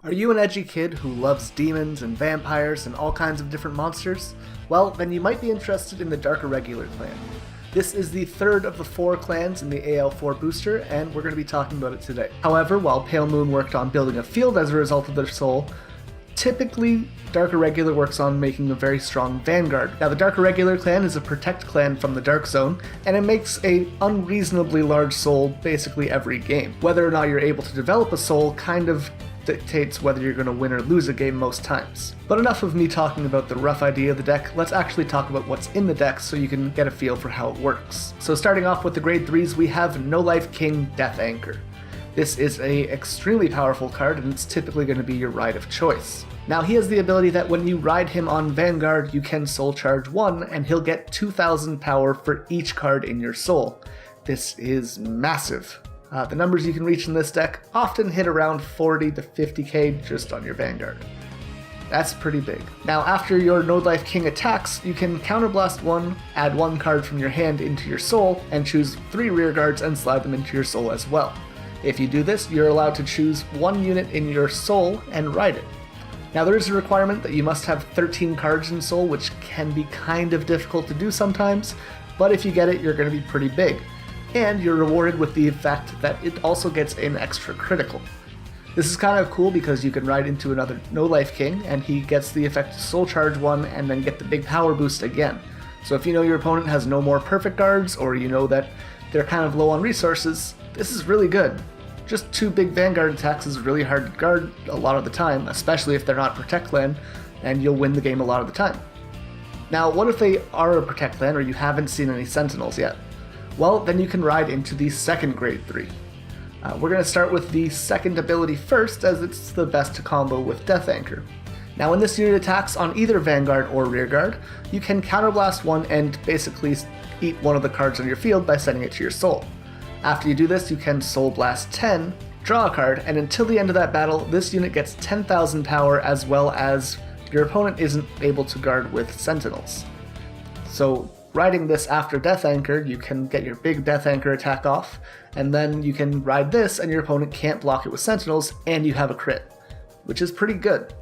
Are you an edgy kid who loves demons and vampires and all kinds of different monsters? Well, then you might be interested in the Dark Irregular clan. This is the third of the 4 clans in the AL4 booster, and we're going to be talking about it today. However, while Pale Moon worked on building a field as a result of their soul, typically Dark Irregular works on making a very strong vanguard. Now, the Dark Irregular clan is a protect clan from the Dark Zone, and it makes a unreasonably large soul basically every game. Whether or not you're able to develop a soul kind of dictates whether you're going to win or lose a game most times. But enough of me talking about the rough idea of the deck, let's actually talk about what's in the deck so you can get a feel for how it works. So starting off with the grade 3s, we have No Life King Death Anchor. This is a extremely powerful card, and it's typically going to be your ride of choice. Now, he has the ability that when you ride him on Vanguard, you can soul charge 1, and he'll get 2,000 power for each card in your soul. This is massive. The numbers you can reach in this deck often hit around 40 to 50k just on your Vanguard. That's pretty big. Now, after your No Life King attacks, you can counterblast 1, add 1 card from your hand into your soul, and choose 3 rear guards and slide them into your soul as well. If you do this, you're allowed to choose 1 unit in your soul and ride it. Now, there is a requirement that you must have 13 cards in soul, which can be kind of difficult to do sometimes, but if you get it, you're going to be pretty big. And you're rewarded with the fact that it also gets an extra critical. This is kind of cool because you can ride into another No Life King, and he gets the effect to soul charge 1 and then get the big power boost again. So if you know your opponent has no more perfect guards, or you know that they're kind of low on resources, this is really good. Just 2 big Vanguard attacks is really hard to guard a lot of the time, especially if they're not Protect Clan, and you'll win the game a lot of the time. Now, what if they are a Protect Clan or you haven't seen any Sentinels yet? Well, then you can ride into the second grade 3. We're going to start with the second ability first, as it's the best to combo with Death Anchor. Now, when this unit attacks on either Vanguard or Rearguard, you can counterblast 1 and basically eat one of the cards on your field by sending it to your soul. After you do this, you can Soul Blast 10, draw a card, and until the end of that battle, this unit gets 10,000 power, as well as your opponent isn't able to guard with Sentinels. So, riding this after Death Anchor, you can get your big Death Anchor attack off, and then you can ride this and your opponent can't block it with Sentinels, and you have a crit, which is pretty good.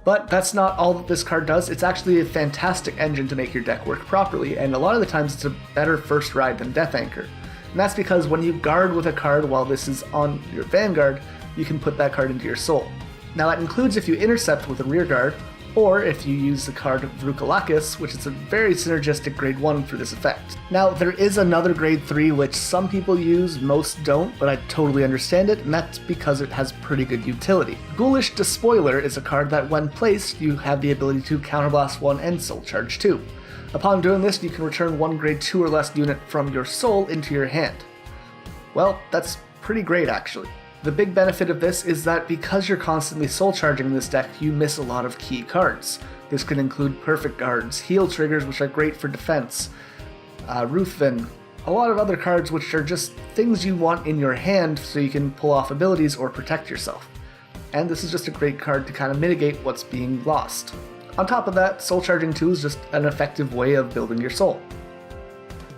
But that's not all that this card does. It's actually a fantastic engine to make your deck work properly, and a lot of the times it's a better first ride than Death Anchor. And that's because when you guard with a card while this is on your Vanguard, you can put that card into your soul. Now that includes if you intercept with a rear guard, or if you use the card Vrookalakis, which is a very synergistic grade 1 for this effect. Now, there is another grade 3 which some people use, most don't, but I totally understand it, and that's because it has pretty good utility. Ghoulish Despoiler is a card that when placed, you have the ability to counterblast 1 and soul charge 2. Upon doing this, you can return 1 grade 2 or less unit from your soul into your hand. Well, that's pretty great actually. The big benefit of this is that because you're constantly soul charging this deck, you miss a lot of key cards. This could include perfect guards, heal triggers which are great for defense, Ruthven, a lot of other cards which are just things you want in your hand so you can pull off abilities or protect yourself. And this is just a great card to kind of mitigate what's being lost. On top of that, soul charging 2 is just an effective way of building your soul.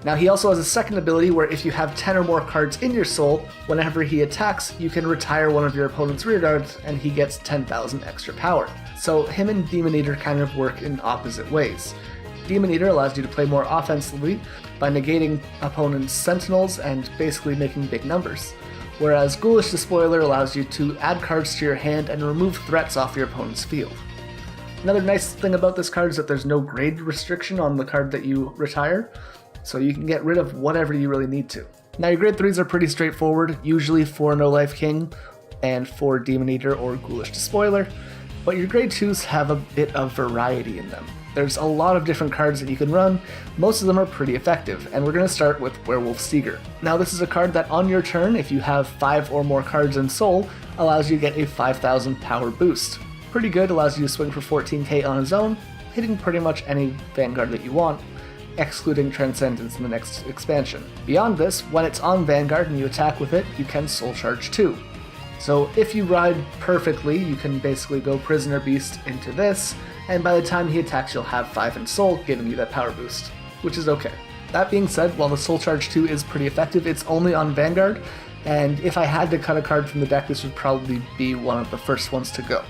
Now, he also has a second ability where if you have 10 or more cards in your soul, whenever he attacks, you can retire one of your opponent's rear guards and he gets 10,000 extra power. So him and Demon Eater kind of work in opposite ways. Demon Eater allows you to play more offensively by negating opponent's sentinels and basically making big numbers, whereas Ghoulish Despoiler allows you to add cards to your hand and remove threats off your opponent's field. Another nice thing about this card is that there's no grade restriction on the card that you retire, so you can get rid of whatever you really need to. Now, your grade 3s are pretty straightforward, usually for No Life King and for Demon Eater or Ghoulish Despoiler, but your grade 2s have a bit of variety in them. There's a lot of different cards that you can run, most of them are pretty effective, and we're going to start with Werewolf Seeger. Now, this is a card that on your turn, if you have 5 or more cards in Soul, allows you to get a 5,000 power boost. Pretty good, allows you to swing for 14k on his own, hitting pretty much any Vanguard that you want, excluding Transcendence in the next expansion. Beyond this, when it's on Vanguard and you attack with it, you can soul charge 2. So if you ride perfectly, you can basically go Prisoner Beast into this, and by the time he attacks you'll have 5 in soul, giving you that power boost, which is okay. That being said, while the soul charge 2 is pretty effective, it's only on Vanguard, and if I had to cut a card from the deck, this would probably be one of the first ones to go.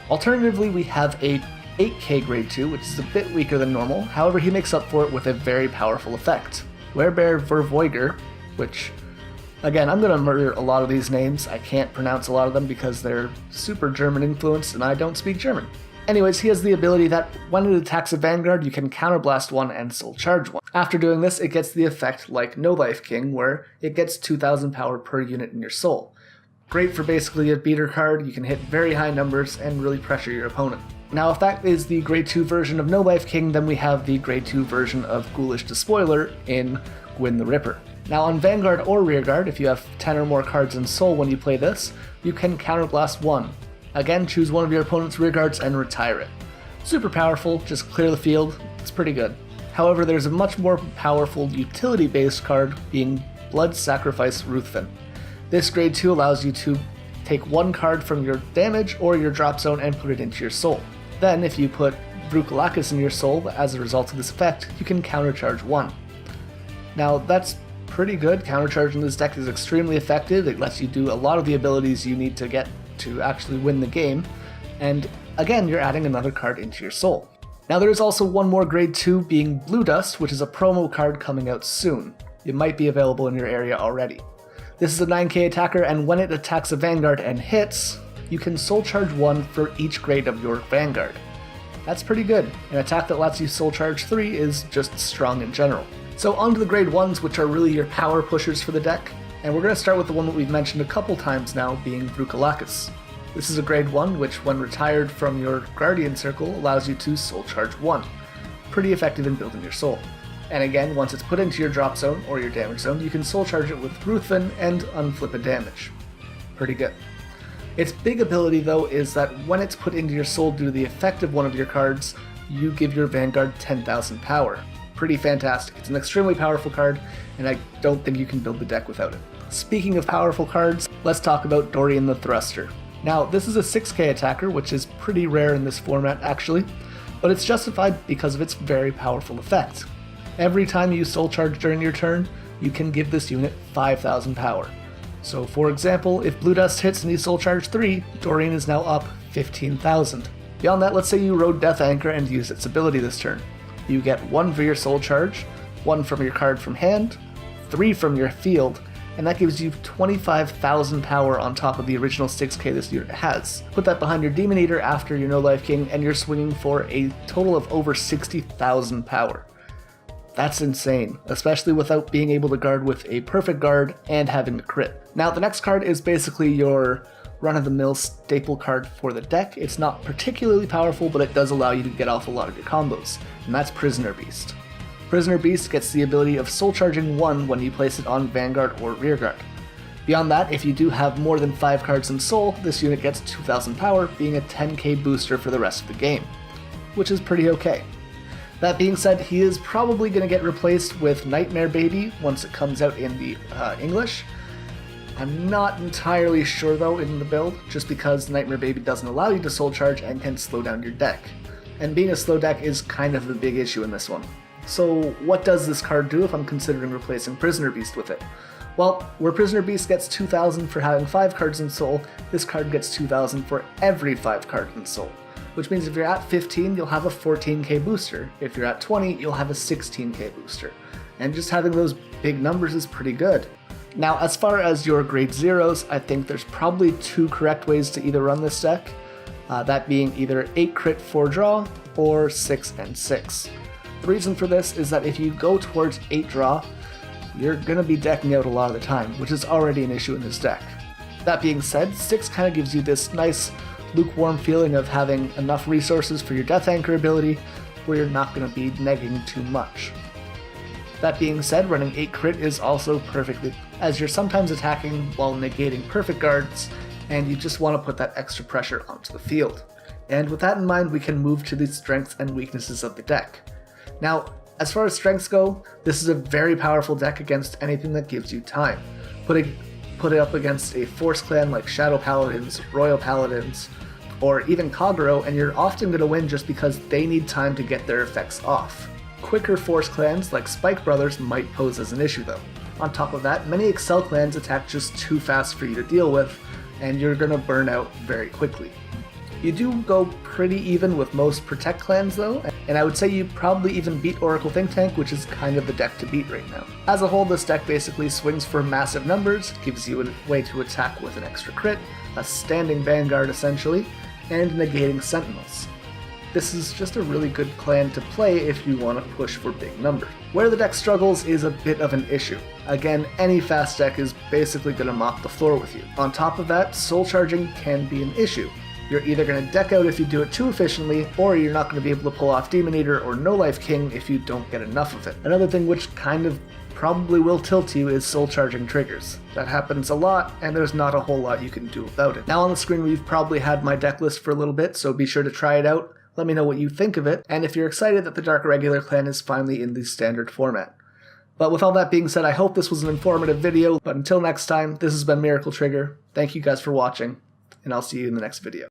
Alternatively, we have a 8k grade 2, which is a bit weaker than normal, however he makes up for it with a very powerful effect. Werebear Vervoiger, which, again, I'm going to murder a lot of these names. I can't pronounce a lot of them because they're super German influenced and I don't speak German. Anyways, he has the ability that when it attacks a Vanguard, you can counterblast one and soul charge one. After doing this, it gets the effect like No Life King, where it gets 2000 power per unit in your soul. Great for basically a beater card, you can hit very high numbers and really pressure your opponent. Now if that is the grade 2 version of No Life King, then we have the grade 2 version of Ghoulish Despoiler in Gwyn the Ripper. Now on Vanguard or Rearguard, if you have 10 or more cards in soul when you play this, you can counterblast one. Again, choose one of your opponent's rearguards and retire it. Super powerful, just clear the field, it's pretty good. However, there's a much more powerful utility-based card being Blood Sacrifice Ruthven. This grade 2 allows you to take one card from your damage or your drop zone and put it into your soul. Then, if you put Brucolacus in your soul as a result of this effect, you can countercharge one. Now, that's pretty good. Countercharging this deck is extremely effective. It lets you do a lot of the abilities you need to get to actually win the game, and again, you're adding another card into your soul. Now there is also one more grade 2 being Blue Dust, which is a promo card coming out soon. It might be available in your area already. This is a 9k attacker, and when it attacks a Vanguard and hits, you can soul charge one for each grade of your Vanguard. That's pretty good. An attack that lets you soul charge 3 is just strong in general. So on to the grade 1s, which are really your power pushers for the deck. And we're going to start with the one that we've mentioned a couple times now, being Brucolacus. This is a grade 1, which when retired from your Guardian Circle allows you to soul charge 1. Pretty effective in building your soul. And again, once it's put into your drop zone or your damage zone, you can soul charge it with Ruthven and unflip a damage. Pretty good. Its big ability though is that when it's put into your soul due to the effect of one of your cards, you give your Vanguard 10,000 power. Pretty fantastic. It's an extremely powerful card, and I don't think you can build the deck without it. Speaking of powerful cards, let's talk about Dorian the Thruster. Now, this is a 6k attacker, which is pretty rare in this format actually, but it's justified because of its very powerful effect. Every time you soul charge during your turn, you can give this unit 5,000 power. So for example, if Blue Dust hits and you soul charge 3, Dorian is now up 15,000. Beyond that, let's say you rode Death Anchor and used its ability this turn. You get 1 for your soul charge, 1 from your card from hand, 3 from your field, and that gives you 25,000 power on top of the original 6k this unit has. Put that behind your Demon Eater after your No Life King, and you're swinging for a total of over 60,000 power. That's insane, especially without being able to guard with a perfect guard and having to crit. Now the next card is basically your run-of-the-mill staple card for the deck. It's not particularly powerful, but it does allow you to get off a lot of your combos, and that's Prisoner Beast. Prisoner Beast gets the ability of soul charging 1 when you place it on Vanguard or Rearguard. Beyond that, if you do have more than 5 cards in soul, this unit gets 2,000 power, being a 10k booster for the rest of the game, which is pretty okay. That being said, he is probably going to get replaced with Nightmare Baby once it comes out in the English. I'm not entirely sure though in the build, just because Nightmare Baby doesn't allow you to soul charge and can slow down your deck. And being a slow deck is kind of the big issue in this one. So what does this card do if I'm considering replacing Prisoner Beast with it? Well, where Prisoner Beast gets 2,000 for having 5 cards in soul, this card gets 2,000 for every 5 cards in soul. Which means if you're at 15, you'll have a 14k booster. If you're at 20, you'll have a 16k booster. And just having those big numbers is pretty good. Now, as far as your grade 0s, I think there's probably 2 correct ways to either run this deck. That being either 8 crit 4 draw, or 6 and 6. The reason for this is that if you go towards 8 draw, you're going to be decking out a lot of the time, which is already an issue in this deck. That being said, 6 kind of gives you this nice lukewarm feeling of having enough resources for your Death Anchor ability, where you're not going to be negging too much. That being said, running 8 crit is also perfectly, as you're sometimes attacking while negating perfect guards, and you just want to put that extra pressure onto the field. And with that in mind, we can move to the strengths and weaknesses of the deck. Now, as far as strengths go, this is a very powerful deck against anything that gives you time. Put it up against a Force Clan like Shadow Paladins, Royal Paladins, or even Kagero, and you're often going to win just because they need time to get their effects off. Quicker Force Clans like Spike Brothers might pose as an issue though. On top of that, many Excel clans attack just too fast for you to deal with, and you're going to burn out very quickly. You do go pretty even with most Protect clans though, and I would say you probably even beat Oracle Think Tank, which is kind of the deck to beat right now. As a whole, this deck basically swings for massive numbers, gives you a way to attack with an extra crit, a standing Vanguard essentially, and negating Sentinels. This is just a really good clan to play if you want to push for big numbers. Where the deck struggles is a bit of an issue. Again, any fast deck is basically going to mop the floor with you. On top of that, soul charging can be an issue. You're either going to deck out if you do it too efficiently, or you're not going to be able to pull off Demon Eater or No Life King if you don't get enough of it. Another thing which kind of probably will tilt you is soul charging triggers. That happens a lot, and there's not a whole lot you can do about it. Now on the screen we've probably had my deck list for a little bit, so be sure to try it out. Let me know what you think of it, and if you're excited that the Dark Irregular clan is finally in the standard format. But with all that being said, I hope this was an informative video, but until next time, this has been Miracle Trigger. Thank you guys for watching, and I'll see you in the next video.